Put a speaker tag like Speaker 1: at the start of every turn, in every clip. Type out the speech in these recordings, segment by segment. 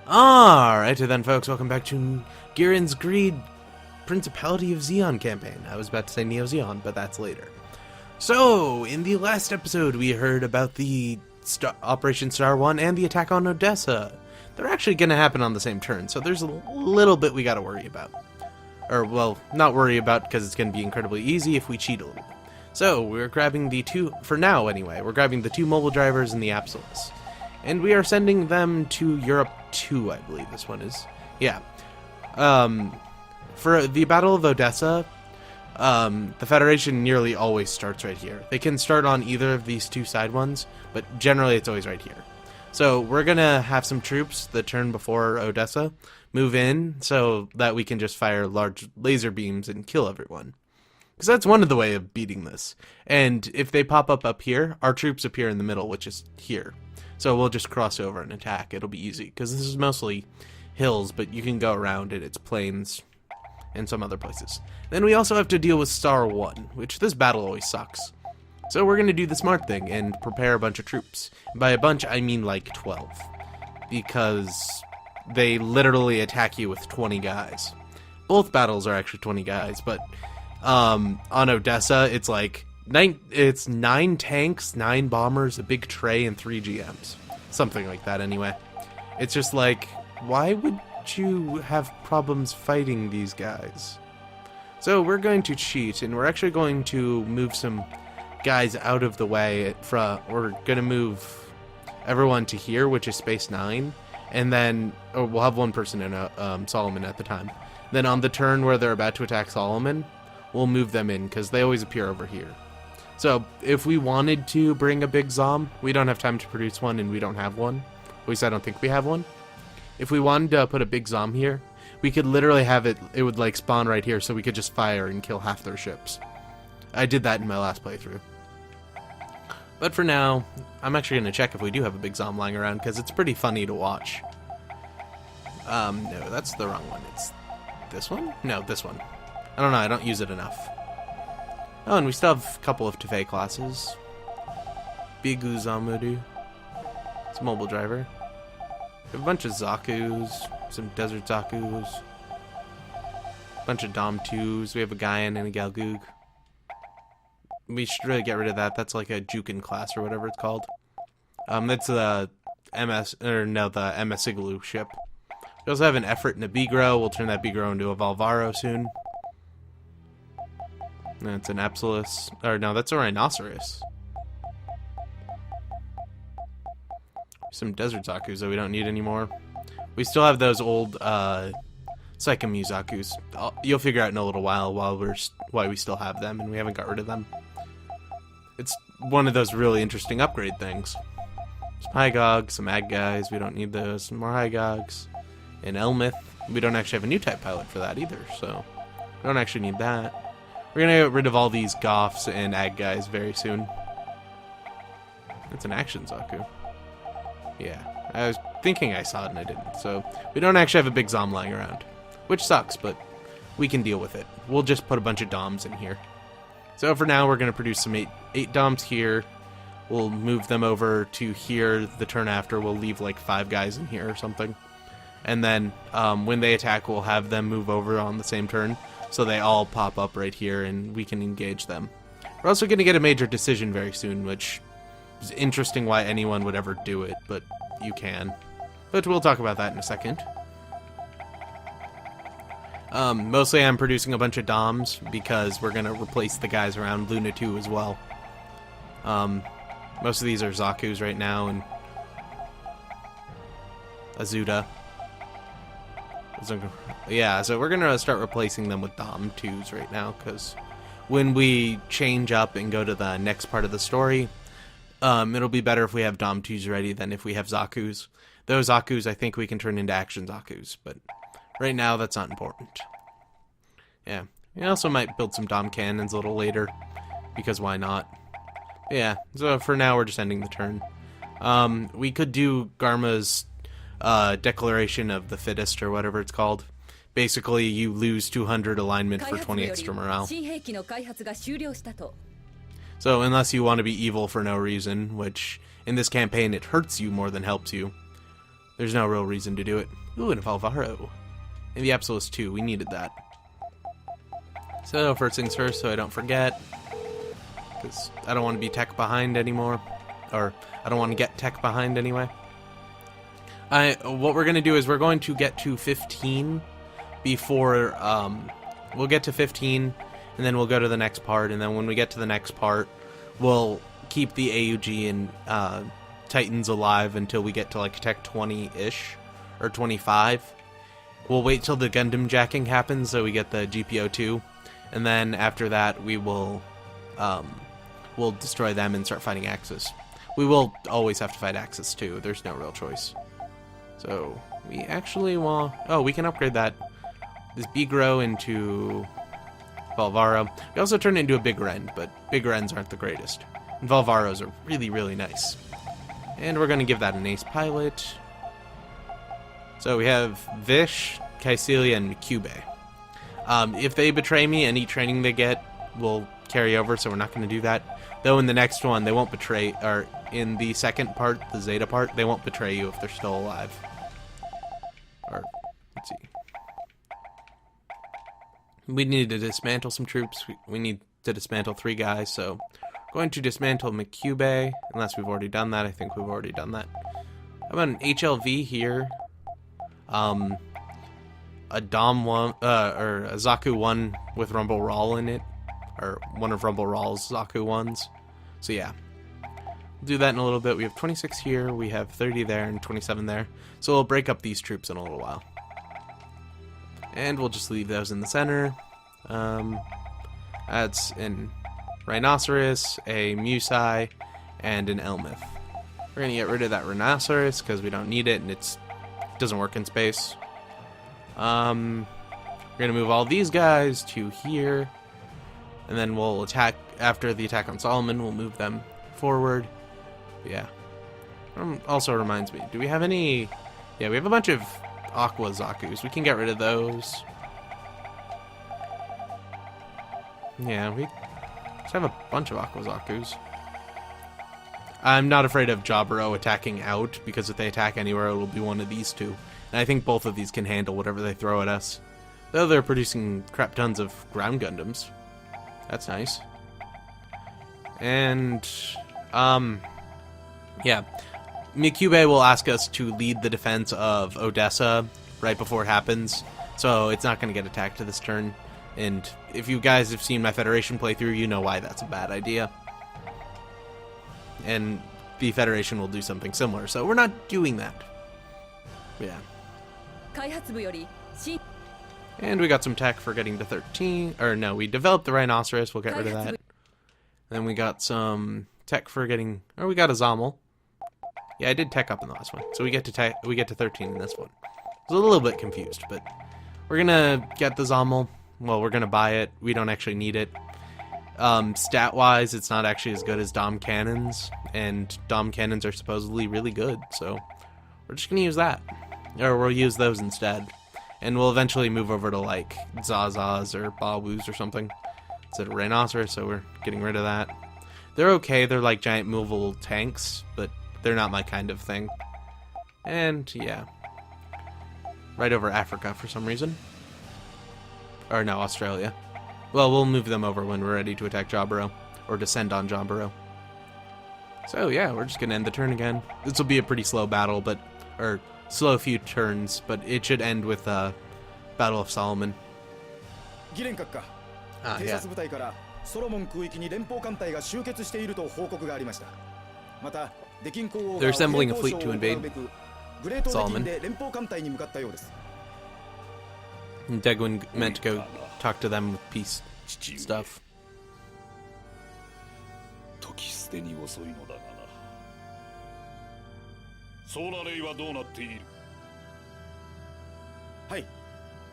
Speaker 1: Alright then, folks, welcome back to Giren's Greed Principality of Zeon campaign. I was about to say Neo Zeon, but that's later. So, in the last episode, we heard about the Operation Star 1 and the attack on Odessa. They're actually going to happen on the same turn, so there's a little bit we got to worry about. Or, well, not worry about because it's going to be incredibly easy if we cheat a little. So, we're grabbing the two, for now anyway, we're grabbing the two mobile drivers and the Absolus. And we are sending them to Europe 2, I believe this one is. Yeah. For the Battle of Odessa, the Federation nearly always starts right here. They can start on either of these two side ones, but generally it's always right here. So we're going to have some troops the turn before Odessa move in so that we can just fire large laser beams and kill everyone. Because that's one of the way of beating this. And if they pop up here, our troops appear in the middle, which is here. So we'll just cross over and attack. It'll be easy, because this is mostly hills, but you can go around it. It's plains and some other places. Then we also have to deal with Star 1, which this battle always sucks. So we're going to do the smart thing and prepare a bunch of troops. By a bunch, I mean like 12. Because they literally attack you with 20 guys. Both battles are actually 20 guys, but on Odessa, it's like... It's 9 tanks, 9 bombers, a big tray, and 3 GMs. Something like that, anyway. It's just like, why would you have problems fighting these guys? So we're going to cheat, and we're actually going to move some guys out of the way. We're going to move everyone to here, which is space 9, and then we'll have one person in Solomon at the time. Then on the turn where they're about to attack Solomon, we'll move them in, because they always appear over here. So, if we wanted to bring a big Zom, we don't have time to produce one, and we don't have one. At least I don't think we have one. If we wanted to put a big Zom here, we could literally have it would like spawn right here, so we could just fire and kill half their ships. I did that in my last playthrough. But for now, I'm actually going to check if we do have a big Zom lying around, because it's pretty funny to watch. No, that's the wrong one. It's this one? No, this one. I don't know, I don't use it enough. Oh, and we still have a couple of Tefei classes. Bigu Zamudu. It's a mobile driver. We have a bunch of Zakus, some Desert Zakus. A bunch of Dom 2s. We have a Gihren and a Galgug. We should really get rid of that. That's like a Jukin class or whatever it's called. That's the the MS Igloo ship. We also have an Effort and a Bigro. We'll turn that Bigro into a Valvaro soon. That's an Absolus. Or no, that's a Rhinoceros. Some Desert Zakus that we don't need anymore. We still have those old Psychomu Zakus. You'll figure out in a little while why we still have them and we haven't got rid of them. It's one of those really interesting upgrade things. Some Hygog, some Ag guys, we don't need those. Some more Hygogs. And Elmith. We don't actually have a new type pilot for that either, so we don't actually need that. We're going to get rid of all these Goths and Ag guys very soon. It's an Action Zaku. Yeah, I was thinking I saw it and I didn't. So, we don't actually have a big Zom lying around. Which sucks, but we can deal with it. We'll just put a bunch of Doms in here. So for now, we're going to produce some 8 Doms here. We'll move them over to here the turn after. We'll leave like 5 guys in here or something. And then, when they attack, we'll have them move over on the same turn. So they all pop up right here and we can engage them. We're also going to get a major decision very soon, which is interesting why anyone would ever do it, but you can. But we'll talk about that in a second. Mostly I'm producing a bunch of Doms because we're going to replace the guys around Luna 2 as well. Most of these are Zakus right now and Azuda. Yeah, so we're going to start replacing them with Dom 2s right now, because when we change up and go to the next part of the story, it'll be better if we have Dom 2s ready than if we have Zakus. Those Zakus, I think we can turn into Action Zakus, but right now that's not important. Yeah, we also might build some Dom Cannons a little later, because why not? Yeah, so for now we're just ending the turn. We could do Garma's Declaration of the Fittest, or whatever it's called. Basically, you lose 200 alignment for 20 extra morale. So, unless you want to be evil for no reason, which in this campaign it hurts you more than helps you, there's no real reason to do it. Ooh, and a Valvaro. And the Epsilus too, we needed that. So first things first, so I don't forget, because I don't want to be tech behind anymore, or I don't want to get tech behind anyway. What we're going to do is we're going to get to 15 before, we'll get to 15, and then we'll go to the next part, and then when we get to the next part, we'll keep the AUG and Titans alive until we get to like tech 20-ish, or 25. We'll wait till the Gundam jacking happens so we get the GPO2, and then after that we will we'll destroy them and start fighting Axis. We will always have to fight Axis too, there's no real choice. So we actually want, oh, we can upgrade that, this Bigro into Valvaro. We also turn it into a Big Ren, but Big Rens aren't the greatest. And Valvaros are really, really nice. And we're going to give that an ace pilot. So we have Vish, Caecilia, and Cube. If they betray me, any training they get will carry over, so we're not going to do that. Though in the next one, they won't betray, or in the second part, the Zeta part, they won't betray you if they're still alive. Or, let's see. We need to dismantle some troops. We need to dismantle 3 guys, so going to dismantle McCube, unless we've already done that. I think we've already done that. How about an HLV here? A Dom 1, or a Zaku 1 with Rumble Rawl in it, or one of Rumble Rawl's Zaku 1s. So yeah, we'll do that in a little bit. We have 26 here, we have 30 there, and 27 there. So we'll break up these troops in a little while. And we'll just leave those in the center. That's an Rhinoceros, a Musai, and an Elmith. We're gonna get rid of that Rhinoceros because we don't need it and it doesn't work in space. We're gonna move all these guys to here, and then we'll attack after the attack on Solomon. We'll move them forward. Yeah. Also reminds me, do we have any? Yeah, we have a bunch of Aqua Zakus. We can get rid of those. Yeah, we just have a bunch of Aqua Zakus. I'm not afraid of Jaburo attacking out, because if they attack anywhere, it will be one of these two. And I think both of these can handle whatever they throw at us. Though they're producing crap tons of ground Gundams. That's nice. And, yeah. Mikube will ask us to lead the defense of Odessa right before it happens. So it's not going to get attacked this turn. And if you guys have seen my Federation playthrough, you know why that's a bad idea. And the Federation will do something similar, so we're not doing that. Yeah. And we got some tech for getting to 13. Or no, we developed the Rhinoceros, we'll get rid of that. Then we got some tech for getting, or we got a Zommel. Yeah, I did tech up in the last one. So we get to 13 in this one. I was a little bit confused, but we're gonna get the Zommel. Well, we're gonna buy it. We don't actually need it. Stat-wise, it's not actually as good as Dom Cannons, and Dom Cannons are supposedly really good, so we're just gonna use that. Or we'll use those instead. And we'll eventually move over to, like, Zazas or Bawus or something instead of Rhinoceros, so we're getting rid of that. They're okay, they're like giant movable tanks, but they're not my kind of thing. And, yeah. Right over Africa for some reason. Or no, Australia. Well, we'll move them over when we're ready to attack Jaburo, or descend on Jaburo. So yeah, we're just gonna end the turn again. This will be a pretty slow battle, but, or slow few turns, but it should end with Battle of Solomon.
Speaker 2: Gihren閣下、偵察部隊からソロモン空域に連邦艦隊が集結していると報告がありました。また、デキン皇后が
Speaker 1: They're assembling a fleet to invade
Speaker 2: グレートデキ
Speaker 1: Solomon.
Speaker 2: ンで連邦艦隊に向かったようです。
Speaker 1: Degwin meant to go talk to them with peace stuff.
Speaker 3: 時捨てに遅いのだがな。ソーラレイはどうなっている？
Speaker 2: はい、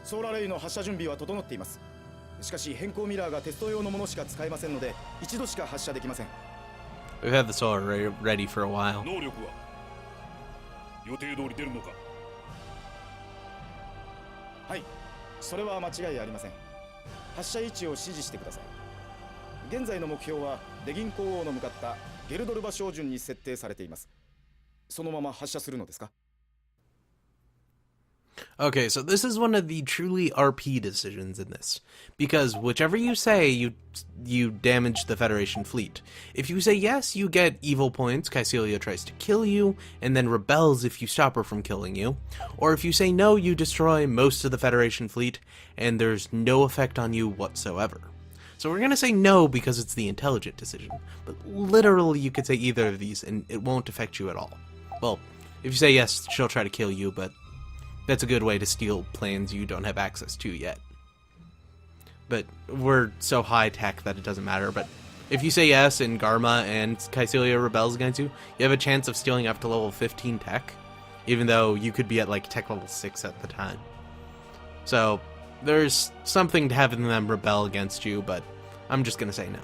Speaker 2: ソーラレイの発射準備は整っています。しかし変更ミラーがテスト用のものしか使えませんので、一度しか発射できません。
Speaker 1: We've had the solar array ready for a while.
Speaker 3: 能力は予定通り出るのか？
Speaker 2: はい、それは間違いありません。発射位置を指示してください。現在の目標はデギン皇后の向かったゲルドルバ照準に設定されています。そのまま発射するのですか？
Speaker 1: Okay, so this is one of the truly RP decisions in this, because whichever you say, you damage the Federation fleet. If you say yes, you get evil points, Caecilia tries to kill you, and then rebels if you stop her from killing you. Or if you say no, you destroy most of the Federation fleet, and there's no effect on you whatsoever. So we're gonna say no because it's the intelligent decision, but literally you could say either of these and it won't affect you at all. Well, if you say yes, she'll try to kill you, but that's a good way to steal plans you don't have access to yet. But we're so high-tech that it doesn't matter. But if you say yes and Garma and Caecilia rebels against you, you have a chance of stealing up to level 15 tech, even though you could be at like tech level 6 at the time. So there's something to having them rebel against you, but I'm just gonna say no.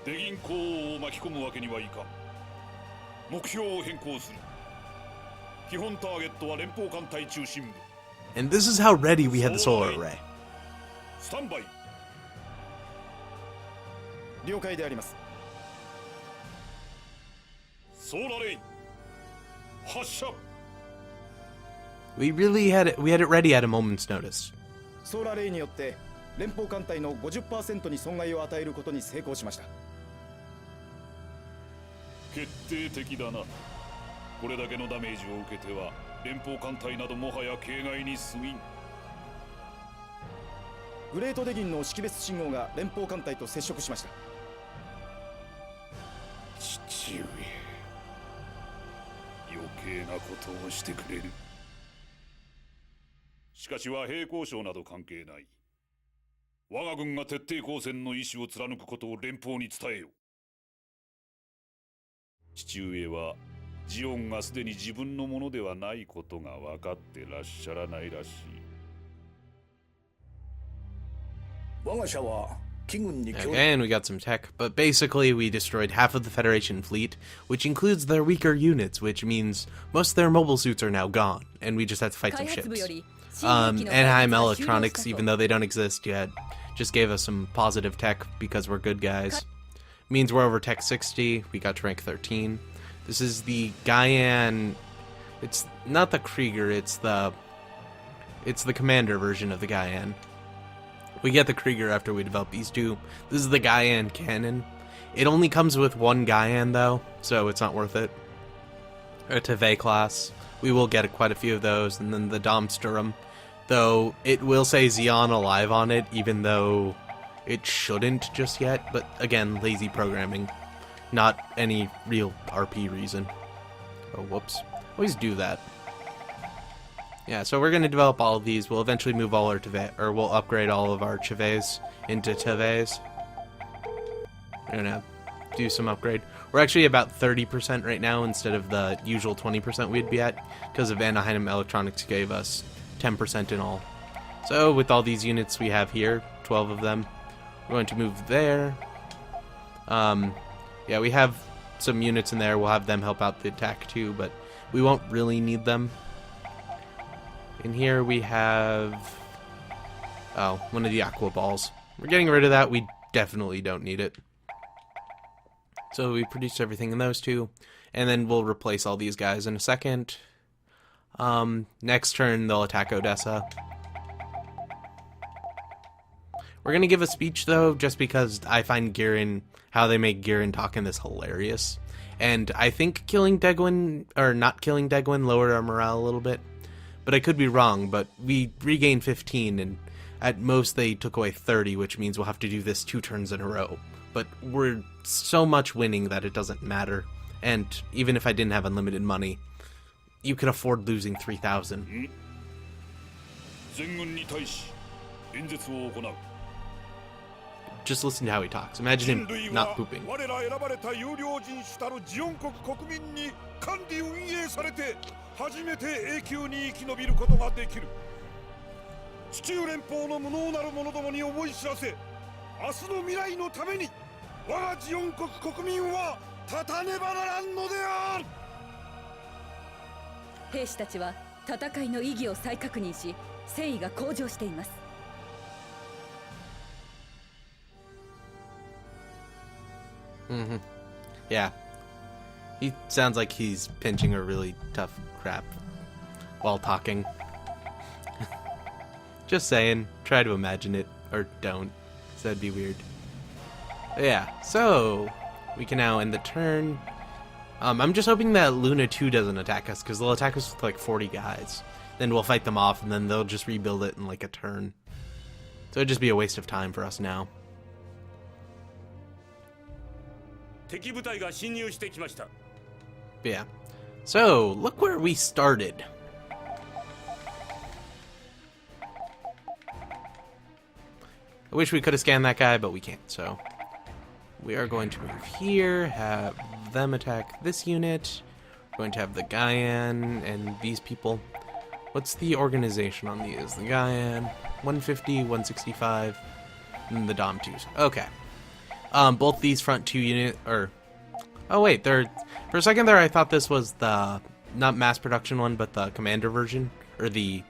Speaker 3: 敵銀行を巻き込むわけにはいかん。目標を変更する。基本ターゲットは連邦艦隊中心部。
Speaker 1: And this is how ready we had the solar array.
Speaker 3: スタンバイ。
Speaker 2: 了解であります。
Speaker 3: ソーラレイ。発射。
Speaker 1: We had it ready at a moment's notice.
Speaker 2: ソーラーレイによって連邦艦隊の 50% に損害を与えることに成功しました。
Speaker 3: 決定的だな。これだけのダメージを受けては連邦艦隊などもはや形骸に過ぎん。
Speaker 2: グレートデギンの識別信号が連邦艦隊と接触しました。
Speaker 3: 父上、余計なことをしてくれる。しかし和平交渉など関係ない。我が軍が徹底抗戦の意志を貫くことを連邦に伝えよ。父上はジオンがすでに自分のものではないことが分かってらっしゃらないらしい。
Speaker 2: 我が社は
Speaker 1: Okay, and we got some tech, but basically we destroyed half of the Federation fleet, which includes their weaker units, which means most of their mobile suits are now gone, and we just had to fight some ships. Anaheim Electronics, even though they don't exist yet, just gave us some positive tech because we're good guys. Means we're over tech 60, we got to rank 13. This is the Gihren, it's not the Krieger, it's the commander version of the Gihren. We get the Krieger after we develop these two. This is the Gihren cannon. It only comes with one Gihren though, so it's not worth it. A Teve class. We will get quite a few of those, and then the Domsturm. Though it will say Zeon alive on it, even though it shouldn't just yet. But again, lazy programming. Not any real RP reason. Oh, whoops. Always do that. Yeah, so we're going to develop all of these. We'll eventually move all our Teve, or we'll upgrade all of our Cheves into Teves. We're going to do some upgrade. We're actually about 30% right now instead of the usual 20% we'd be at, because of Anaheim Electronics gave us 10% in all. So with all these units we have here, 12 of them, we're going to move there. Yeah, we have some units in there. We'll have them help out the attack too, but we won't really need them. In here we have, oh, one of the aqua balls. We're getting rid of that. We definitely don't need it. So we produced everything in those two, and then we'll replace all these guys in a second. Next turn they'll attack Odessa. We're gonna give a speech though, just because I find Gihren, how they make Gihren talk in this hilarious. And I think killing Degwin, or not killing Degwin, lowered our morale a little bit. But I could be wrong, but we regained 15, and at most they took away 30, which means we'll have to do this 2 turns in a row. But we're so much winning that it doesn't matter. And even if I didn't have unlimited money, you could afford losing 3,000. Just listen to how he talks. Imagine him not pooping.
Speaker 3: 初めて永久に生き延びることができる。地中連邦の無能なる者どもに思い知らせ、明日の未来のために我がジオン国国民は立たねばならんのである。
Speaker 4: 兵士たちは戦いの意義を再確認し、戦意が向上しています。
Speaker 1: Yeah. He sounds like he's pinching a really tough crap while talking. Just saying. Try to imagine it. Or don't. 'Cause that'd be weird. But yeah, so we can now end the turn. I'm just hoping that Luna 2 doesn't attack us, because they'll attack us with like 40 guys. Then we'll fight them off, and then they'll just rebuild it in like a turn. So it'd just be a waste of time for us now. But yeah. So, look where we started. I wish we could have scanned that guy, but we can't, so we are going to move here, have them attack this unit. We're going to have the Gihren and these people. What's the organization on these? The Gihren, 150, 165, and the Dom 2s. Okay. Both these front two unit, or... Oh wait, they're... For a second there I thought this was the, not mass production one, but the commander version, or the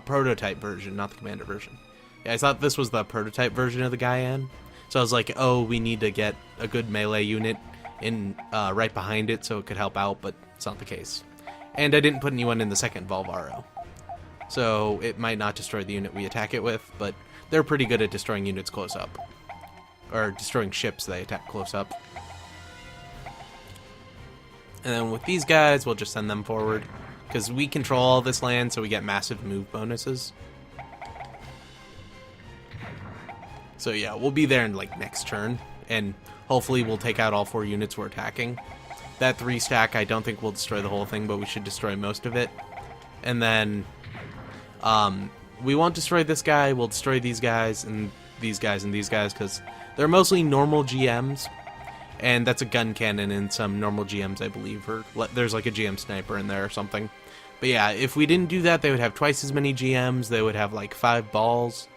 Speaker 1: prototype version, not the commander version. Yeah, I thought this was the prototype version of the Gihren. So I was like, oh, we need to get a good melee unit in right behind it so it could help out, but it's not the case. And I didn't put anyone in the second Volvaro. So it might not destroy the unit we attack it with, but they're pretty good at destroying units close up. Or destroying ships they attack close up. And then with these guys, we'll just send them forward. Because we control all this land, so we get massive move bonuses. So yeah, we'll be there in like next turn, and hopefully we'll take out all 4 units we're attacking. That 3 stack, I don't think we'll destroy the whole thing, but we should destroy most of it. And then, we won't destroy this guy, we'll destroy these guys, and these guys, and these guys, because they're mostly normal GMs, and that's a gun cannon in some normal GMs, I believe, or there's like a GM sniper in there or something. But yeah, if we didn't do that, they would have twice as many GMs, they would have like 5 balls,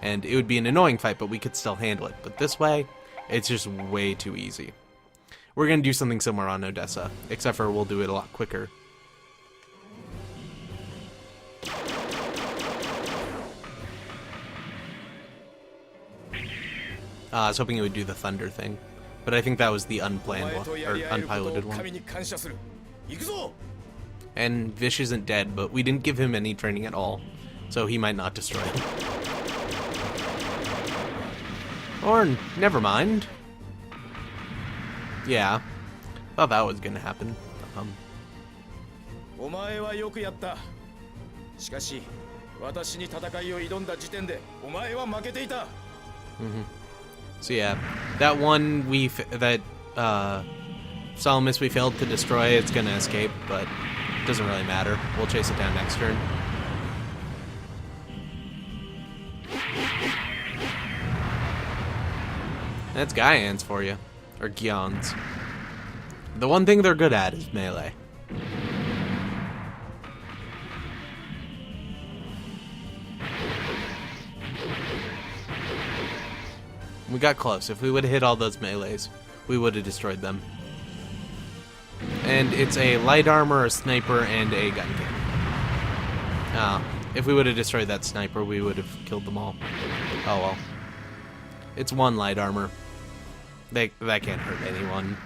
Speaker 1: and it would be an annoying fight, but we could still handle it. But this way, it's just way too easy. We're going to do something similar on Odessa, except for we'll do it a lot quicker. I was hoping it would do the thunder thing, but I think that was the unplanned one, or unpiloted one. And Vish isn't dead, but we didn't give him any training at all, so he might not destroy him. Or, never mind. Yeah. Thought that was gonna happen. So yeah, that one Solomon we failed to destroy, it's gonna escape, but it doesn't really matter. We'll chase it down next turn. That's Gyans for you. Or Gyons. The one thing they're good at is melee. We got close. If we would have hit all those melees, we would have destroyed them. And it's a light armor, a sniper, and a gun cannon. If we would have destroyed that sniper, we would have killed them all. Oh well. It's 1 light armor. That can't hurt anyone.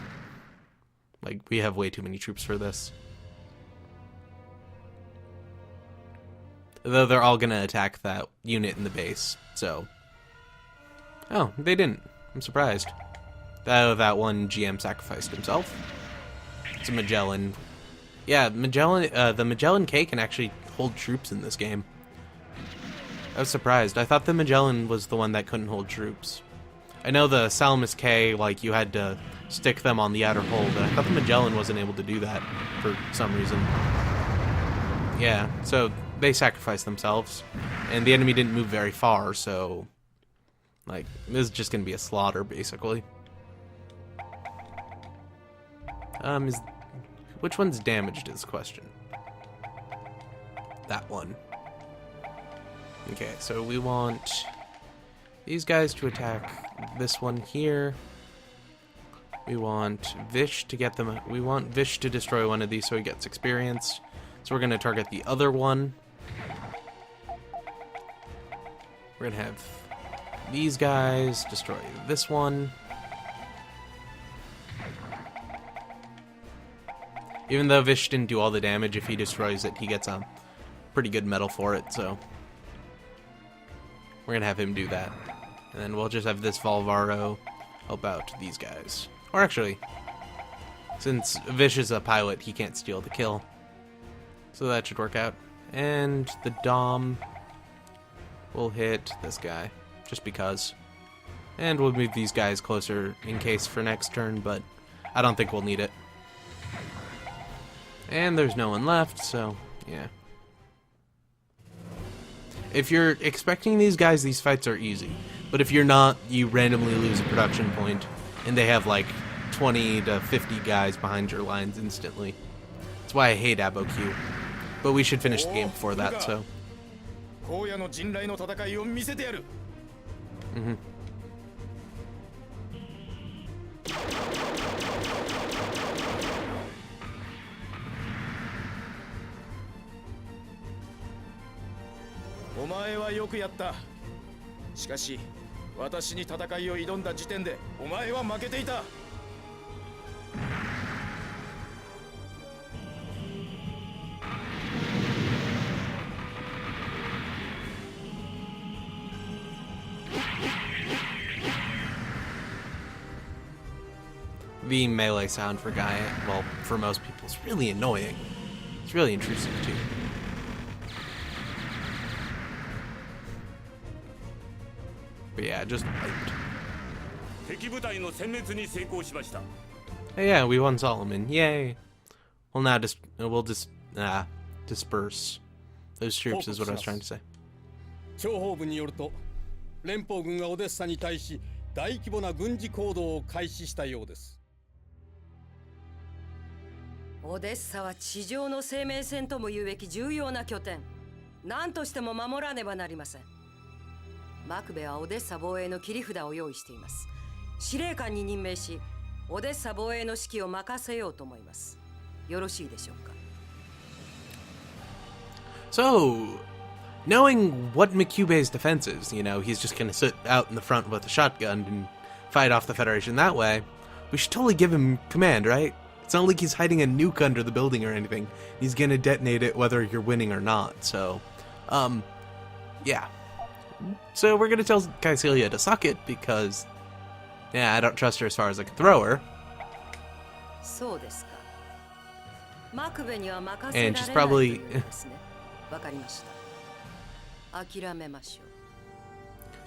Speaker 1: Like, we have way too many troops for this. Though they're all gonna attack that unit in the base, so... Oh, they didn't. I'm surprised. That one GM sacrificed himself. It's a Magellan. Yeah, the Magellan K can actually hold troops in this game. I was surprised. I thought the Magellan was the one that couldn't hold troops. I know the Salamis K, like, you had to stick them on the outer hull, but I thought the Magellan wasn't able to do that for some reason. Yeah, so they sacrificed themselves, and the enemy didn't move very far, so, like, this is just gonna be a slaughter, basically. Which one's damaged is the question. That one. Okay, so we want these guys to attack this one here. We want Vish to get them. We want Vish to destroy one of these so he gets experience. So we're going to target the other one. We're going to have these guys destroy this one. Even though Vish didn't do all the damage, if he destroys it, he gets a pretty good medal for it, so... We're gonna have him do that. And then we'll just have this Volvaro help out these guys. Or actually, since Vish is a pilot, he can't steal the kill. So that should work out. And the Dom will hit this guy, just because. And we'll move these guys closer in case for next turn, but I don't think we'll need it. And there's no one left, so yeah. If you're expecting these guys, these fights are easy. But if you're not, you randomly lose a production point, and they have like 20 to 50 guys behind your lines instantly. That's why I hate Abo Q. But we should finish the game before that, so. Mm-hmm. The melee sound for Gihren, well, for most people, is really annoying. It's really intrusive, too. But yeah, just wiped. Hey, yeah, we won Solomon. Yay! Well, now we'll just disperse those troops is what I was trying to say.
Speaker 5: 諜報部によると、連邦軍がオデッサに対し大規模な軍事行動を開始したようです。
Speaker 6: オデッサは地上の生命線とも言うべき重要な拠点。何としても守らねばなりません。マクベはオデッサ防衛の切り札を用意しています。司令官に任命し、オデッサ防衛の指揮を任せようと思います。よろしいでしょうか。
Speaker 1: So, knowing what Mikube's defense is, you know, he's just gonna sit out in the front with a shotgun and fight off the Federation that way, we should totally give him command, right? It's not like he's hiding a nuke under the building or anything. He's gonna detonate it whether you're winning or not, so, yeah. So we're gonna tell Kycilia to suck it because, yeah, I don't trust her as far as I can throw her. And she's probably...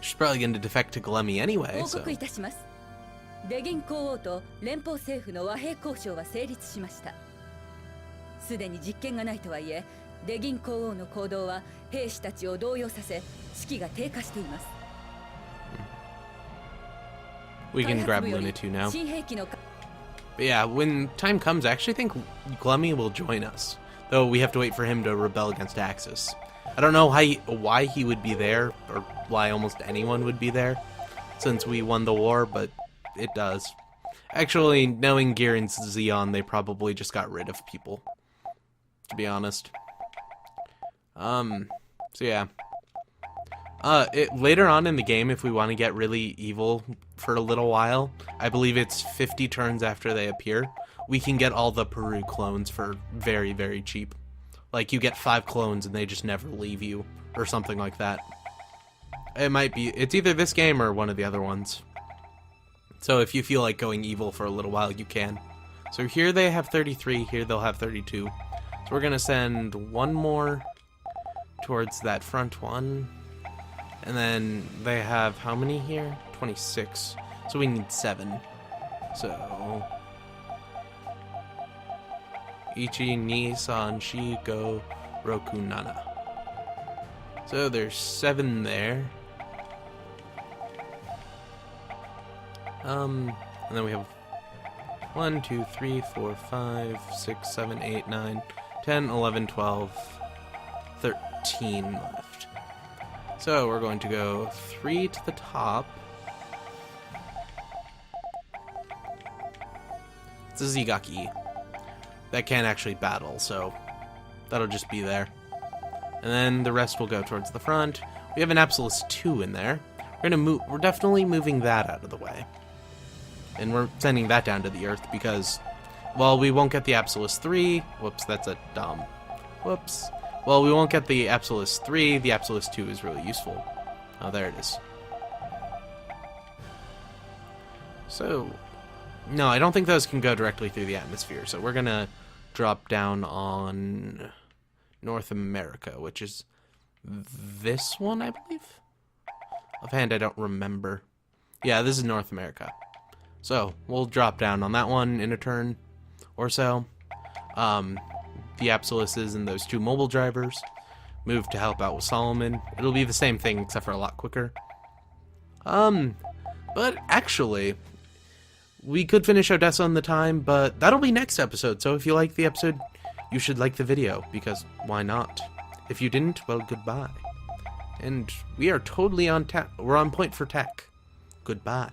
Speaker 1: she's probably going to defect to Glemy anyway, so...
Speaker 4: デギン公王と連邦政府の和平交渉は成立しました。すでに実権がないとはいえ、デギン公王の行動は兵士たちを動揺させ、士気が低下しています。
Speaker 1: We can grab Luna too now. But yeah, when time comes, I actually think Glemy will join us. Though we have to wait for him to rebel against Axis. I don't know why he would be there, or why almost anyone would be there, since we won the war, but it does. Actually, knowing Gihren's Zeon, they probably just got rid of people, to be honest. So yeah. Later on in the game, if we want to get really evil for a little while, I believe it's 50 turns after they appear, we can get all the Peru clones for very, very cheap. Like, you get 5 clones and they just never leave you, or something like that. It might be, it's either this game or one of the other ones. So if you feel like going evil for a little while, you can. So here they have 33, here they'll have 32. So we're gonna send one more towards that front one. And then they have how many here? 26. So we need 7. So... Ichi, ni, san, shi, go, roku, nana. So there's 7 there. And then we have 1, 2, 3, 4, 5, 6, 7, 8, 9, 10, 11, 12, 13 left. So we're going to go 3 to the top. It's a Zigaki. That can't actually battle, so that'll just be there. And then the rest will go towards the front. We have an Absolus 2 in there. We're definitely moving that out of the way. And we're sending that down to the earth because, well, we won't get the Absolus 3. Whoops, that's a dumb. Whoops. Well, we won't get the Absolus 3. The Absolus 2 is really useful. Oh, there it is. So, no, I don't think those can go directly through the atmosphere, so we're gonna drop down on North America, which is this one, I believe? Offhand, I don't remember. Yeah, this is North America. So, we'll drop down on that one in a turn or so. The Absoluses and those 2 mobile drivers move to help out with Solomon. It'll be the same thing, except for a lot quicker. But actually, we could finish Odessa on the time, but that'll be next episode. So if you like the episode, you should like the video, because why not? If you didn't, well, goodbye. And we are totally on we're on point for tech. Goodbye.